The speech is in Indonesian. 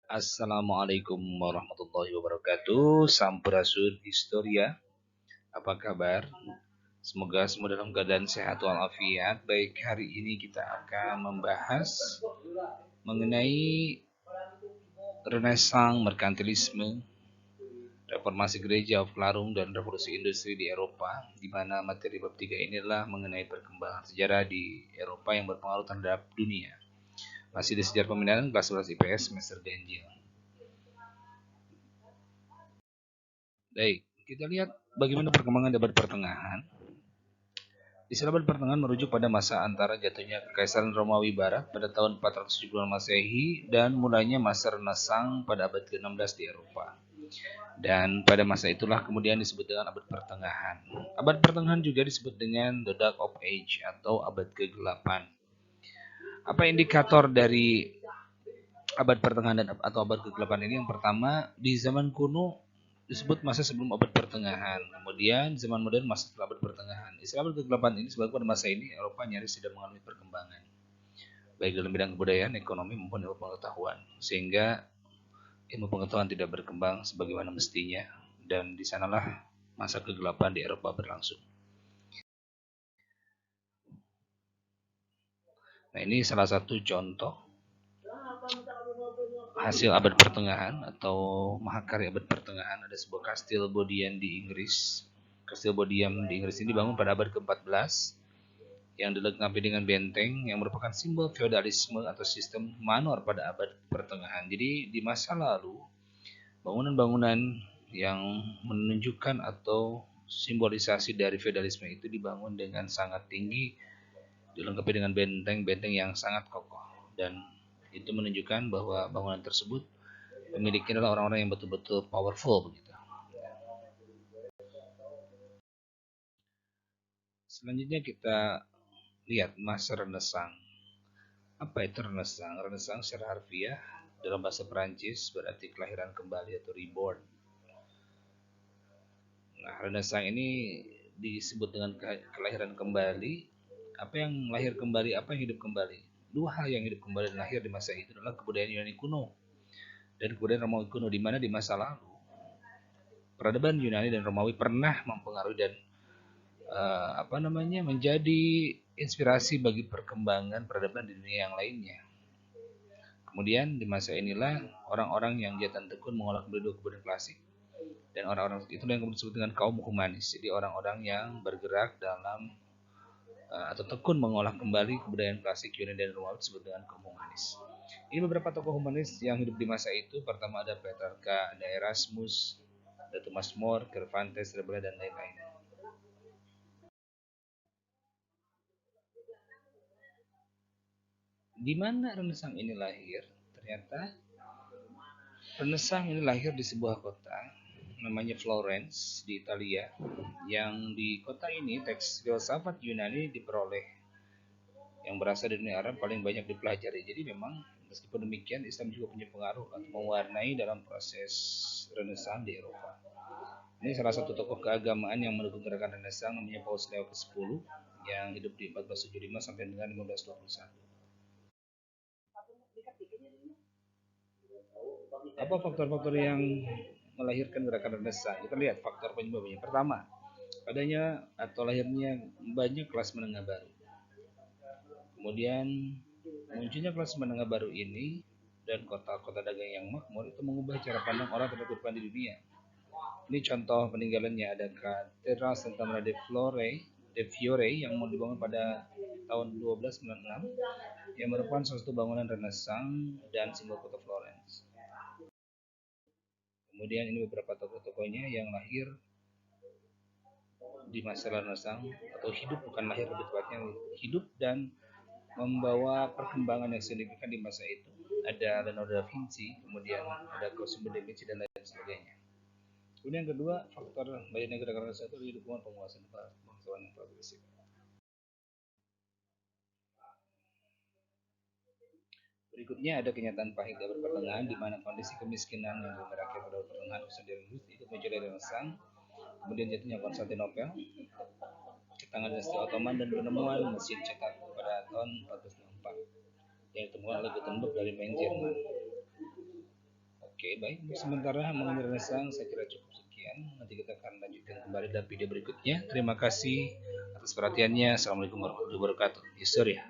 Assalamualaikum warahmatullahi wabarakatuh. Sampurasun Historia. Apa kabar? Semoga semua dalam keadaan sehat walafiat. Baik, hari ini kita akan membahas mengenai Renaissance, merkantilisme, reformasi gereja of Larung dan revolusi industri di Eropa, di mana materi bab 3 inilah mengenai perkembangan sejarah di Eropa yang berpengaruh terhadap dunia. Masih di sejarah pemindahan kelas 11 IPS semester ganjil. Baik, kita lihat bagaimana perkembangan abad pertengahan. Istilah abad pertengahan merujuk pada masa antara jatuhnya Kekaisaran Romawi Barat pada tahun 470 Masehi dan mulainya masa Renaissance pada abad ke-16 di Eropa. Dan pada masa itulah kemudian disebut dengan abad pertengahan. Abad pertengahan juga disebut dengan the Dark of Age atau abad ke-8. Apa indikator dari abad pertengahan atau abad ke-8 ini? Yang pertama, di zaman kuno disebut masa sebelum abad pertengahan. Kemudian zaman modern masa setelah abad pertengahan. Istilah abad ke-8 ini sebab pada masa ini Eropa nyaris tidak mengalami perkembangan, baik dalam bidang kebudayaan, ekonomi maupun ilmu pengetahuan, sehingga ilmu pengetahuan tidak berkembang sebagaimana mestinya, dan di sanalah masa kegelapan di Eropa berlangsung. Nah, ini salah satu contoh hasil abad pertengahan atau mahakarya abad pertengahan. Ada sebuah kastil Bodleian di Inggris. Kastil Bodleian di Inggris ini dibangun pada abad ke-14 yang dilengkapi dengan benteng yang merupakan simbol feodalisme atau sistem manor pada abad pertengahan. Jadi di masa lalu bangunan-bangunan yang menunjukkan atau simbolisasi dari feodalisme itu dibangun dengan sangat tinggi, dilengkapi dengan benteng-benteng yang sangat kokoh, dan itu menunjukkan bahwa bangunan tersebut memiliki adalah orang-orang yang betul-betul powerful begitu. Selanjutnya kita lihat masa Renaissance. Apa itu Renaissance? Renaissance secara harfiah dalam bahasa Perancis berarti kelahiran kembali atau reborn. Nah, Renaissance ini disebut dengan kelahiran kembali. Apa yang lahir kembali, apa yang hidup kembali? Dua hal yang hidup kembali dan lahir di masa itu adalah kebudayaan Yunani kuno dan kebudayaan Romawi kuno, di mana di masa lalu peradaban Yunani dan Romawi pernah mempengaruhi dan menjadi inspirasi bagi perkembangan peradaban di dunia yang lainnya. Kemudian di masa inilah orang-orang yang giatan tekun mengolah kembali dua kebudayaan klasik, dan orang-orang itu yang kemudian disebut dengan kaum humanis. Jadi orang-orang yang bergerak dalam atau tekun mengolah kembali kebudayaan klasik Yunani dan Romawi disebut dengan kaum humanis. Ini beberapa tokoh humanis yang hidup di masa itu. Pertama ada Petrarca, ada Erasmus, ada Thomas More, Cervantes, Rabelais, dan lain-lain. Di mana Renaissance ini lahir? Ternyata Renaissance ini lahir di sebuah kota namanya Florence di Italia, yang di kota ini teks filsafat Yunani diperoleh yang berasal dari dunia Arab paling banyak dipelajari. Jadi memang meskipun demikian Islam juga punya pengaruh atau mewarnai dalam proses Renaissance di Eropa. Ini salah satu tokoh keagamaan yang mendukung gerakan Renaissance namanya Paus Leo ke-10 yang hidup di 1475 sampai dengan 1521. Apa faktor-faktor yang melahirkan gerakan Renaissance? Kita lihat faktor penyebabnya. Pertama, adanya atau lahirnya banyak kelas menengah baru. Kemudian munculnya kelas menengah baru ini dan kota-kota dagang yang makmur itu mengubah cara pandang orang terhadap kehidupan di dunia. Ini contoh peninggalannya, ada Katedral Santa Maria de Fiore yang mau dibangun pada tahun 1296 yang merupakan salah satu bangunan Renaissance dan simbol kota Florence. Kemudian ini beberapa tokoh-tokohnya yang lahir di masa Renaissance atau hidup, bukan lahir lebih tepatnya, hidup dan membawa perkembangan yang signifikan di masa itu. Ada Leonardo da Vinci, kemudian ada Cosimo de Medici dan lain sebagainya. Kemudian yang kedua, faktor banyaknya gerakan Renaissance itu di dukungan penguasa bangsawan yang progresif. Berikutnya ada kenyataan pahit abad pertengahan, di mana kondisi kemiskinan yang merakyat pada abad pertengahan khususnya dari itu muncul dari Renaissance, kemudian jatuhnya Konstantinopel ke tangan dinasti Ottoman, dan penemuan mesin cetak pada tahun 1464 yang ditemukan oleh Gutenberg dari Main, Jerman. Oke, baik. Untuk sementara mengenai Renaissance saya kira cukup sekian. Nanti kita akan lanjutkan kembali dalam video berikutnya. Terima kasih atas perhatiannya. Assalamualaikum warahmatullahi wabarakatuh. Yes, sir ya.